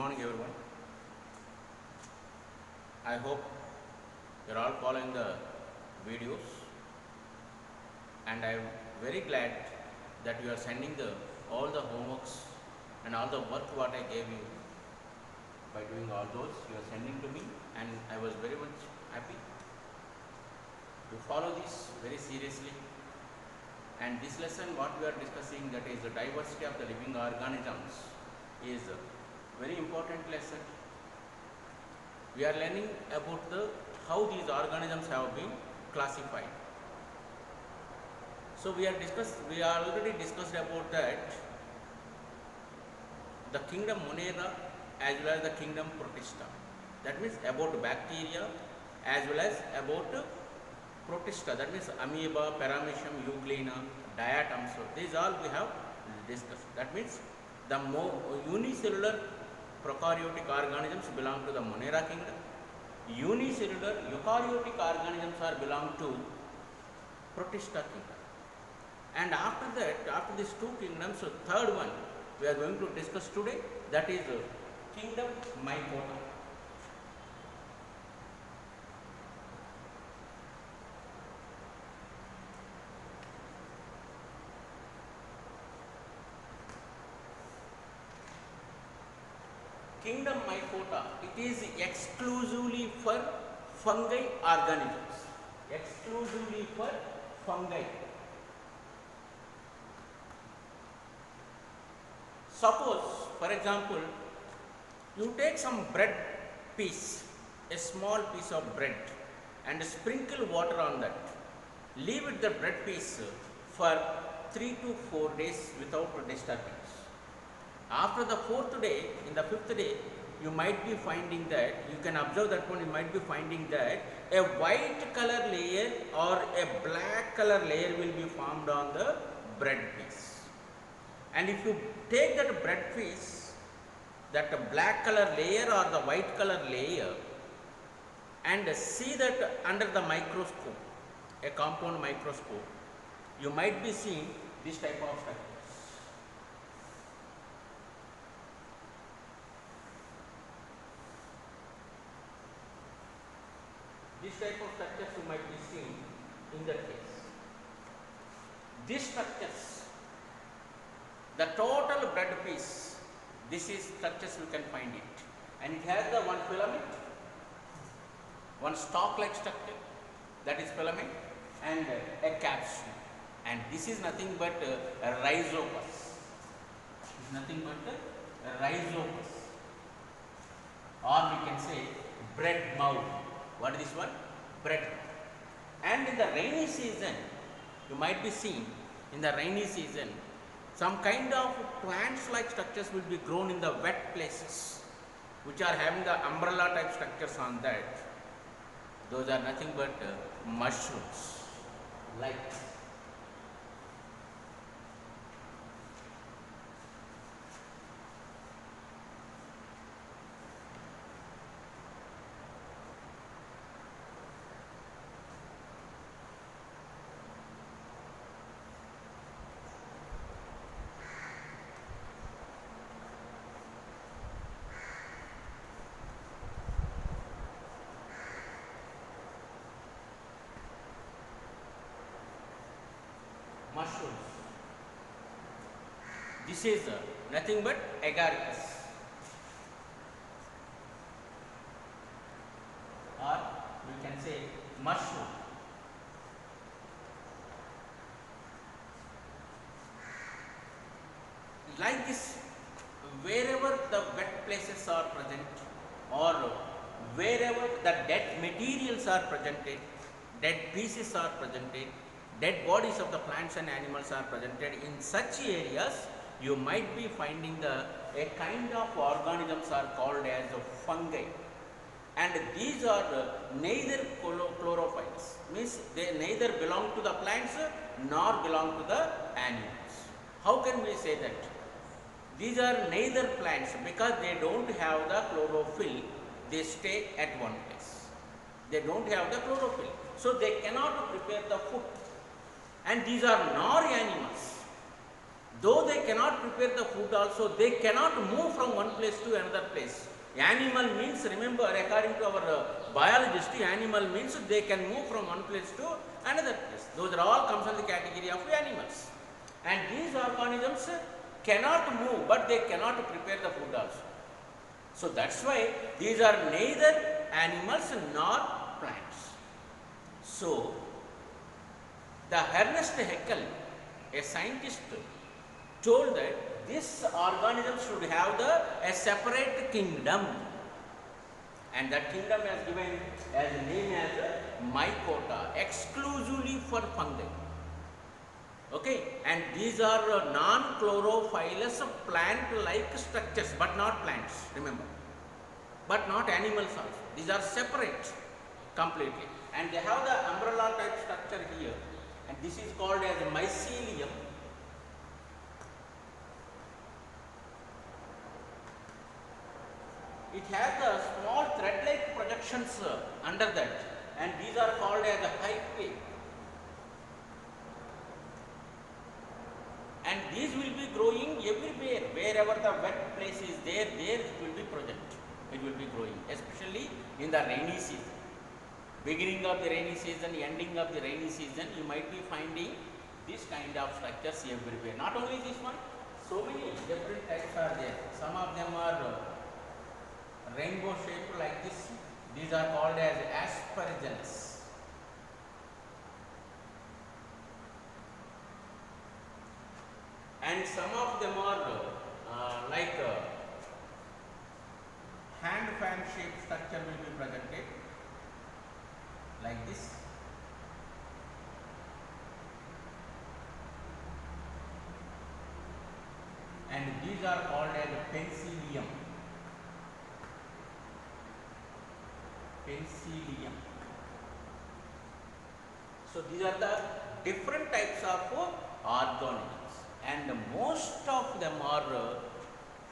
morning everyone. I hope you're all following the videos, and I'm very glad that you are sending all the homeworks and all the work what I gave you. By doing all those, you are sending to me, and I was very much happy to follow this very seriously. And this lesson what we are discussing, that is the diversity of the living organisms, is a very important lesson. We are learning about how these organisms have been classified. So we already discussed about that, the kingdom Monera as well as the kingdom Protista. That means about bacteria as well as about Protista, that means amoeba, paramecium, euglena, diatoms. So these all we have discussed. That means the unicellular prokaryotic organisms belong to the Monera kingdom. Unicellular eukaryotic organisms are belong to Protista kingdom. And after that, after these two kingdoms, so third one we are going to discuss today, that is kingdom Mycota. Kingdom Mycota, it is exclusively for fungi organisms. Exclusively for fungi. Suppose, for example, you take some bread piece, a small piece of bread, and sprinkle water on that. Leave it the bread piece for 3 to 4 days without disturbance. After the 4th day, in the 5th day, you might be finding that, you can observe that one, you might be finding that a white color layer or a black color layer will be formed on the bread piece. And if you take that bread piece, that black color layer or the white color layer, and see that under the microscope, a compound microscope, you might be seeing this type of structure. This type of structures you might be seeing in that case. These structures, the total bread piece, this is structures you can find it, and it has the one filament, one stalk-like structure, that is filament, and a capsule, and this is nothing but a rhizopus. This is nothing but a rhizopus, or we can say bread mouth. What is this one? Bread. And in the rainy season, you might be seeing in the rainy season, some kind of plants like structures will be grown in the wet places, which are having the umbrella type structures on that. Those are nothing but mushrooms, like mushrooms. This is nothing but agaricus, or we can say mushroom. Like this, wherever the wet places are present, or wherever the dead materials are presented, dead pieces are presented, dead bodies of the plants and animals are presented, in such areas you might be finding a kind of organisms are called as fungi, and these are neither chlorophytes, means they neither belong to the plants nor belong to the animals. How can we say that? These are neither plants, because they don't have the chlorophyll, they stay at one place. They don't have the chlorophyll, so they cannot prepare the food. And these are nor animals. Though they cannot prepare the food also, they cannot move from one place to another place. Animal means, remember, according to our biologist, animal means they can move from one place to another place. Those are all comes in the category of animals. And these organisms cannot move, but they cannot prepare the food also. So that's why these are neither animals nor plants. So the Ernest Haeckel, a scientist, told that this organism should have a separate kingdom, and that kingdom is given as a name as mycota, exclusively for fungi. Okay, and these are non-chlorophyllous plant-like structures, but not plants, remember, but not animals also. These are separate completely, and they have the umbrella type structure here, and this is called as mycelium. It has the small thread-like projections under that, and these are called as a hyphae. And these will be growing everywhere, wherever the wet place is there it will be project. It will be growing, especially in the rainy season. Beginning of the rainy season, ending of the rainy season, you might be finding this kind of structures everywhere. Not only this one, so many different types are there. Some of them are rainbow shaped like this. These are called as aspergillus. And some of them are like hand fan shaped structure will be projected like this. And these are called as penicillium. Penicillium. So these are the different types of organisms, and most of them are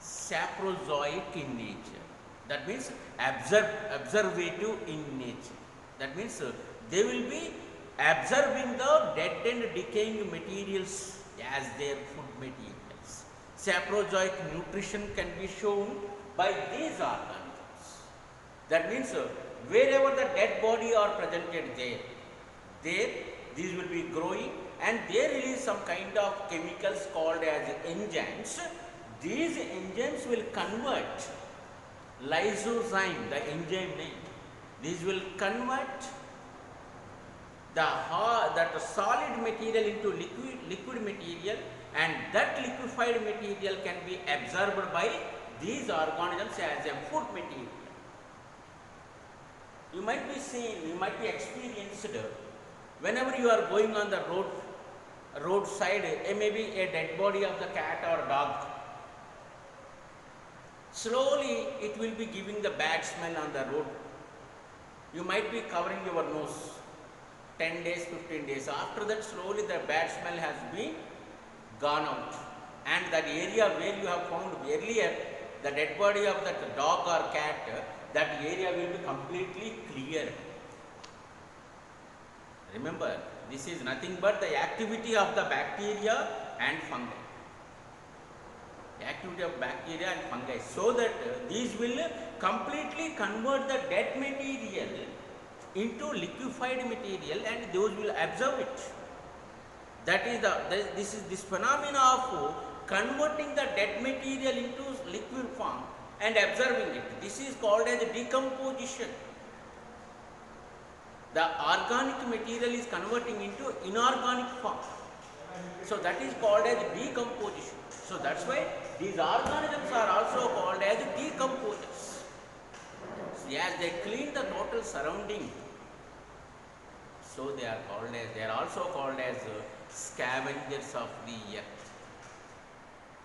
saprozoic in nature. That means observative in nature. That means they will be absorbing the dead and decaying materials as their food materials. Saprozoic nutrition can be shown by these organisms. That means wherever the dead body are presented there these will be growing, and they release some kind of chemicals called as enzymes. These enzymes will convert lysozyme, the enzyme name. These will convert that solid material into liquid material, and that liquefied material can be absorbed by these organisms as a food material. You might be seen, you might be experienced whenever you are going on the roadside, maybe a dead body of the cat or dog. Slowly it will be giving the bad smell on the road. You might be covering your nose 10 days, 15 days. After that, slowly the bad smell has been gone out, and that area where you have found earlier the dead body of that dog or cat, that area will be completely clear. Remember, this is nothing but the activity of the bacteria and fungi. Activity of bacteria and fungi, so that these will completely convert the dead material into liquefied material, and those will absorb it. That is this phenomena of converting the dead material into liquid form and absorbing it. This is called as decomposition. The organic material is converting into inorganic form. So that is called as decomposition. So that's why these organisms are also called as decomposers. So as they clean the total surrounding, so they are also called as scavengers of the earth.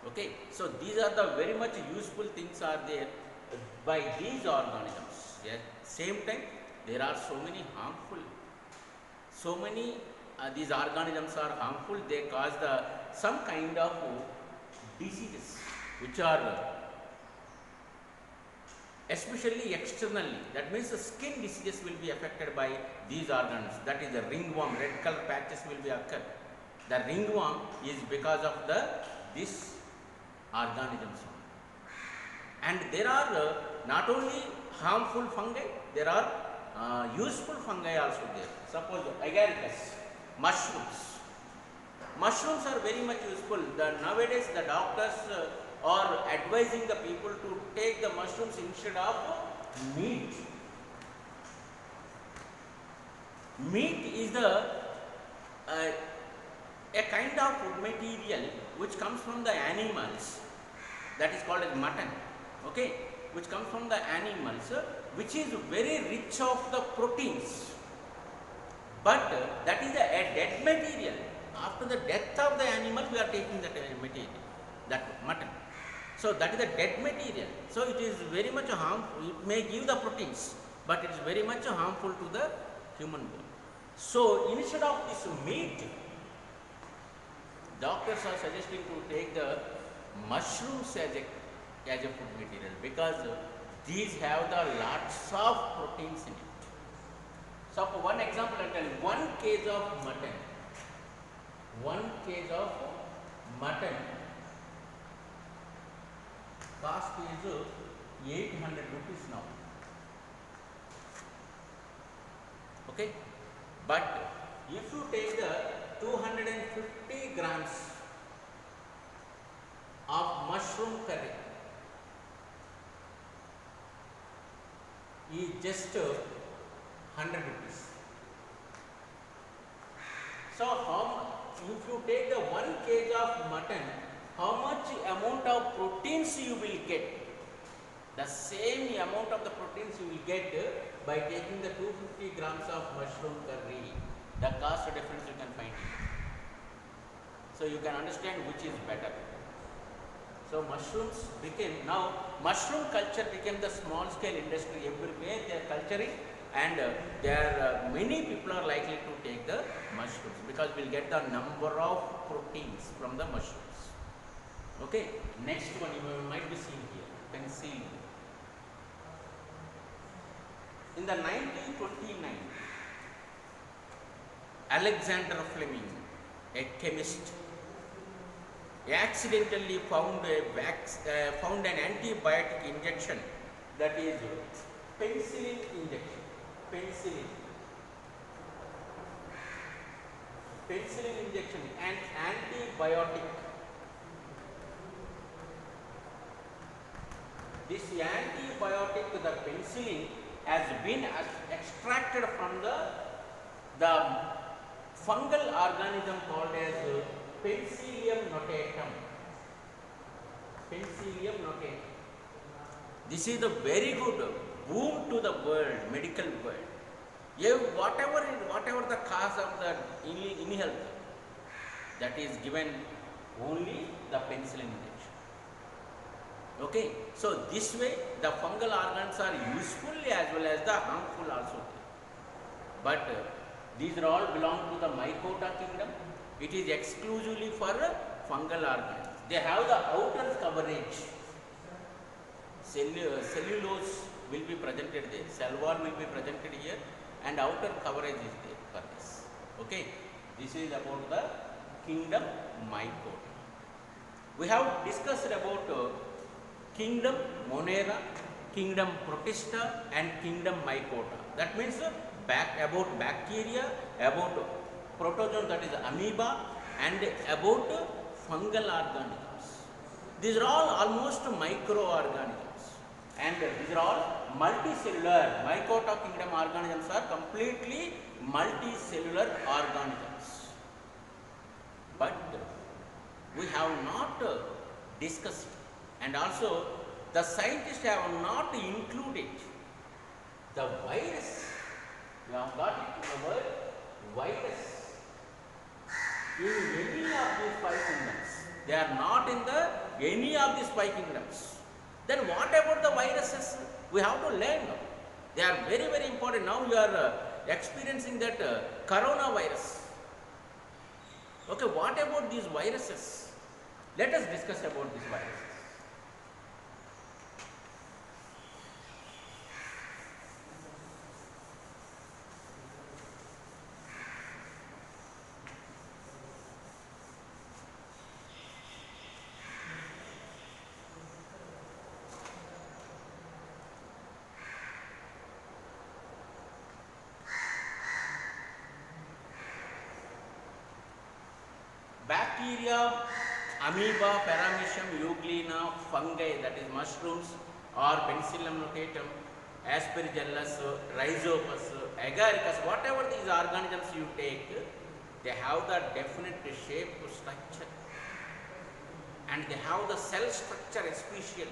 Okay, so these are the very much useful things are there by these organisms. At same time, there are so many harmful, these organisms are harmful. They cause some kind of diseases which are especially externally. That means the skin diseases will be affected by these organisms. That is the ringworm, red color patches will be occur. The ringworm is because of these organisms only. And there are not only harmful fungi, there are useful fungi also there. Suppose agaricus, mushrooms. Mushrooms are very much useful. Nowadays the doctors are advising the people to take the mushrooms instead of meat. Meat is a kind of food material which comes from the animals, that is called as mutton, okay, which comes from the animals, which is very rich of the proteins, but that is a dead material. After the death of the animal, we are taking that material, that mutton. So that is a dead material. So it is very much harmful. It may give the proteins, but it is very much harmful to the human body. So instead of this meat, doctors are suggesting to take the mushrooms as a food material, because these have the lots of proteins in it. So for one example, I tell you, 1 kg of mutton, 1 kg of mutton cost is 800 rupees now. Okay, but if you take the 250 grams of mushroom curry, is just 100 rupees. So if you take the 1 kg of mutton, how much amount of proteins you will get? The same amount of the proteins you will get by taking the 250 grams of mushroom curry. The cost difference you can find it. So you can understand which is better. So mushrooms became, now mushroom culture became the small scale industry. Everywhere they are culturing, and many people are likely to take the mushrooms, because we will get the number of proteins from the mushrooms. Okay, next one you might be seeing here, penicillin. In the 1929, Alexander Fleming, a chemist, accidentally found an antibiotic injection, that is penicillin injection. Penicillin injection, an antibiotic. This antibiotic, the penicillin, has been extracted from the fungal organism called as Penicillium notatum. Penicillium notatum. This is a very good boom to the world, medical world. Whatever the cause of the ill health, that is given only the penicillin injection. Okay, so this way the fungal organs are useful as well as the harmful also. But these are all belong to the Mycota kingdom. It is exclusively for fungal organs. They have the outer coverage. Cellulose will be presented there. Cell wall will be presented here, and outer coverage is there for this. Okay, this is about the kingdom Mycota. We have discussed about kingdom Monera, kingdom Protista, and kingdom Mycota. That means about bacteria, about protozoan, that is amoeba, and about fungal organisms. These are all almost microorganisms, and these are all multicellular. Mycota kingdom organisms are completely multicellular organisms. But we have not discussed, and also the scientists have not included the virus. We have got it, the word virus, in any of these 5 kingdoms. They are not in any of these 5 kingdoms. Then what about the viruses? We have to learn. They are very, very important. Now you are experiencing that coronavirus. Okay, what about these viruses? Let us discuss about these viruses. bacteria, amoeba, paramecium, euglena, fungi, that is mushrooms, or Penicillium notatum, Aspergillus, Rhizopus, Agaricus, whatever these organisms you take, they have the definite shape structure and they have the cell structure especially.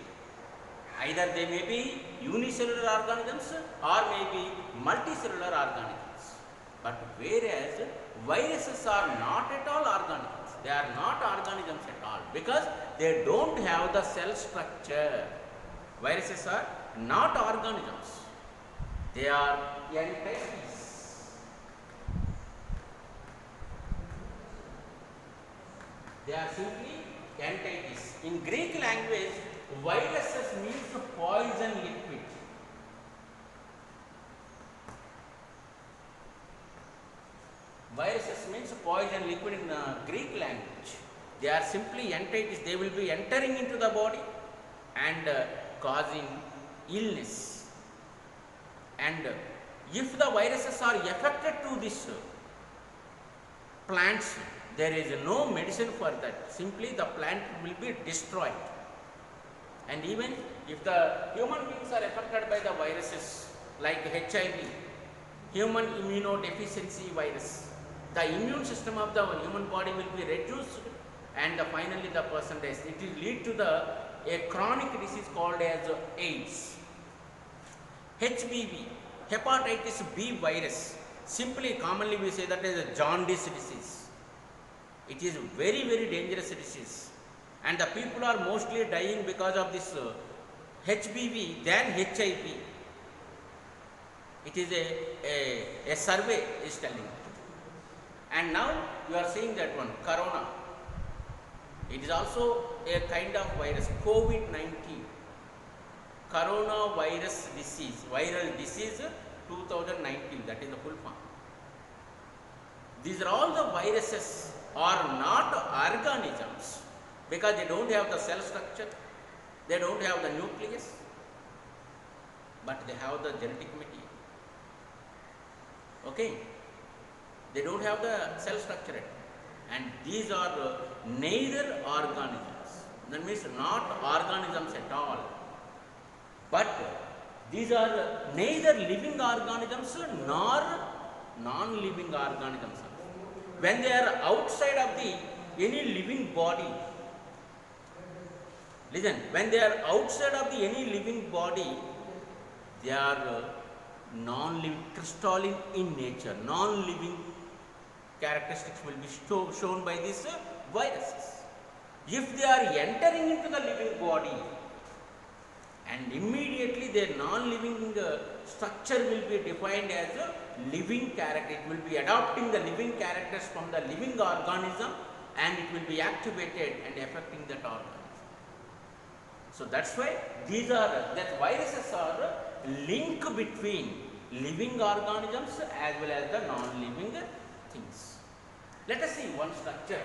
Either they may be unicellular organisms or may be multicellular organisms. But whereas viruses are not at all organisms, they are not organisms at all because they don't have the cell structure. Viruses are not organisms, they are entities. They are simply entities. In Greek language, viruses means poison liquid. Viruses means poison liquid in Greek language. They are simply entities. They will be entering into the body and causing illness. And if the viruses are affected to this plants, there is no medicine for that. Simply the plant will be destroyed. And even if the human beings are affected by the viruses like HIV, human immunodeficiency virus, the immune system of the human body will be reduced and finally the person dies. It will lead to a chronic disease called as AIDS. HBV, hepatitis B virus, simply commonly we say that is a jaundice disease. It is very, very dangerous disease and the people are mostly dying because of this HBV than HIV. It is a survey is telling. And now you are seeing that one, corona. It is also a kind of virus, COVID-19. Coronavirus disease, viral disease 2019, that is the full form. These are all the viruses are not organisms because they don't have the cell structure, they don't have the nucleus, but they have the genetic material. Okay? They don't have the cell structure and these are neither organisms, that means not organisms at all, but these are neither living organisms nor non-living organisms. When they are outside of any living body, listen, when they are outside of any living body, they are non-living, crystalline in nature, non-living characteristics will be shown by these viruses. If they are entering into the living body and immediately their non-living structure will be defined as a living character, it will be adopting the living characters from the living organism and it will be activated and affecting that organism. So that's why that viruses are link between living organisms as well as the non-living things. Let us see one structure.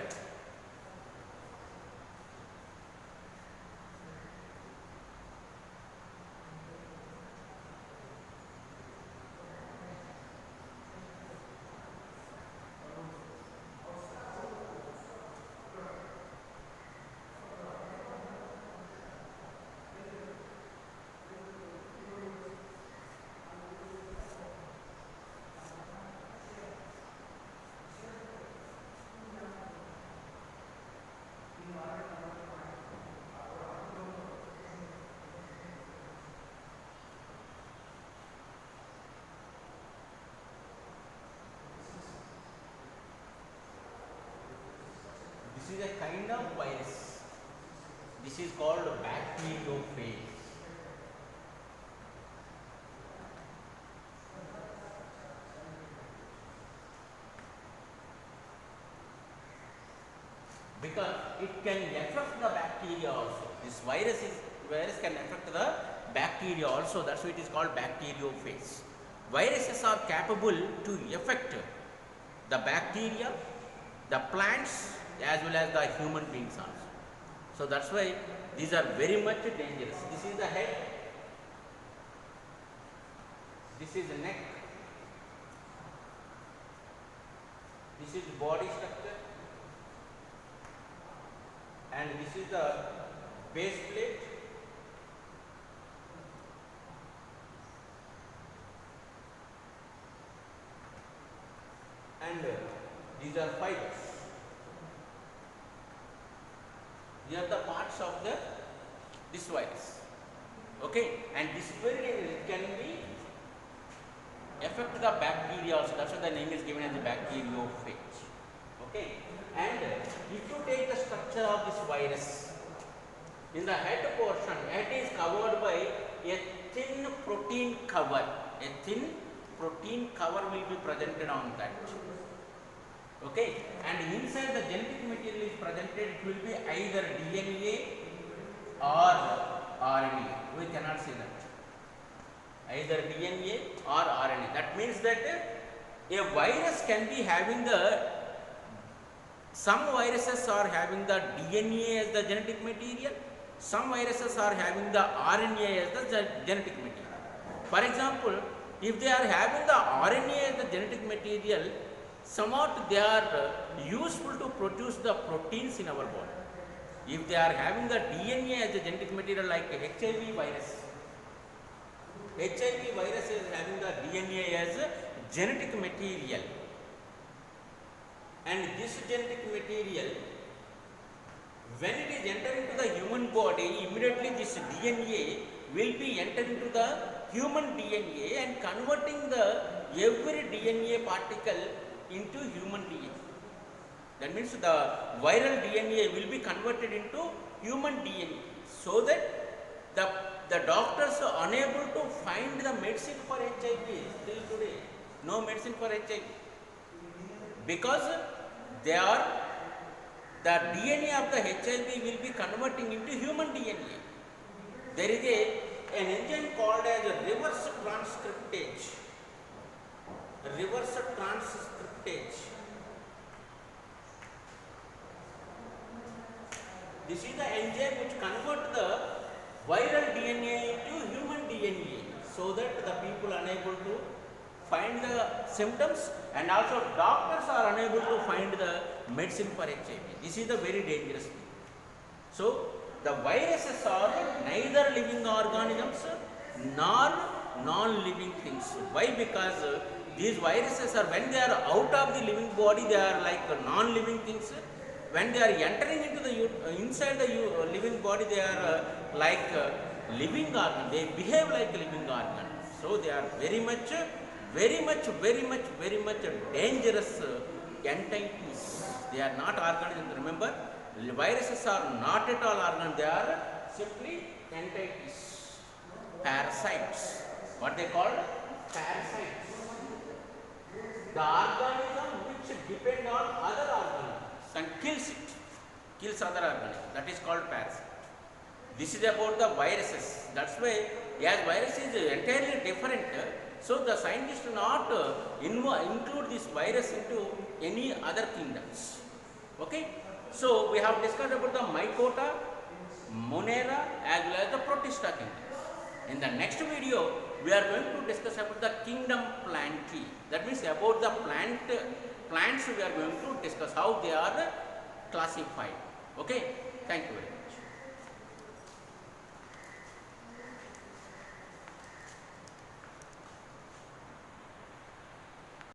This is a kind of virus. This is called bacteriophage. Because it can affect the bacteria also. This virus can affect the bacteria also. That's why it is called bacteriophage. Viruses are capable to affect the bacteria, the plants, as well as the human beings also. So that's why these are very much dangerous. This is the head, this is the neck, this is body structure, and this is the base plate. And these are fibers. These are the parts of this virus. Okay, and this very can be affect the bacteria also. That's why the name is given as the bacteriophage. Okay, and if you take the structure of this virus, in the head portion, it is covered by a thin protein cover. A thin protein cover will be presented on that. Okay, and inside the genetic material is presented, it will be either DNA or RNA. We cannot say that. Either DNA or RNA. That means that a virus can be having some viruses are having the DNA as the genetic material, some viruses are having the RNA as the genetic material. For example, if they are having the RNA as the genetic material, somewhat they are useful to produce the proteins in our body. If they are having the DNA as a genetic material, like HIV virus, HIV virus is having the DNA as a genetic material, and this genetic material, when it is entered into the human body, immediately this DNA will be entered into the human DNA and converting every DNA particle into human DNA. That means the viral DNA will be converted into human DNA, so that the doctors are unable to find the medicine for HIV till today. No medicine for HIV, because the DNA of the HIV will be converting into human DNA. There is an enzyme called as a reverse transcriptase. Reverse transcriptase. This is the enzyme which converts the viral DNA into human DNA, so that the people are unable to find the symptoms, and also doctors are unable to find the medicine for HIV. This is the very dangerous thing. So the viruses are neither living organisms nor non-living things. Why? Because these viruses are, when they are out of the living body, they are like non-living things. When they are entering into the inside the living body, they are like living organ. They behave like a living organ. So they are very much dangerous entities. They are not organisms. Remember, viruses are not at all organs. They are simply entities, parasites. What they call parasites. The organism which depend on other organisms and kills other organisms. That is called parasite. This is about the viruses. That's why, as virus is entirely different, so the scientists do not include this virus into any other kingdoms. Okay. So we have discussed about the Mycota, Monera, as well as the Protista kingdoms. In the next video, we are going to discuss about the kingdom Plantae. That means about the plants we are going to discuss how they are classified. Okay. Thank you very much.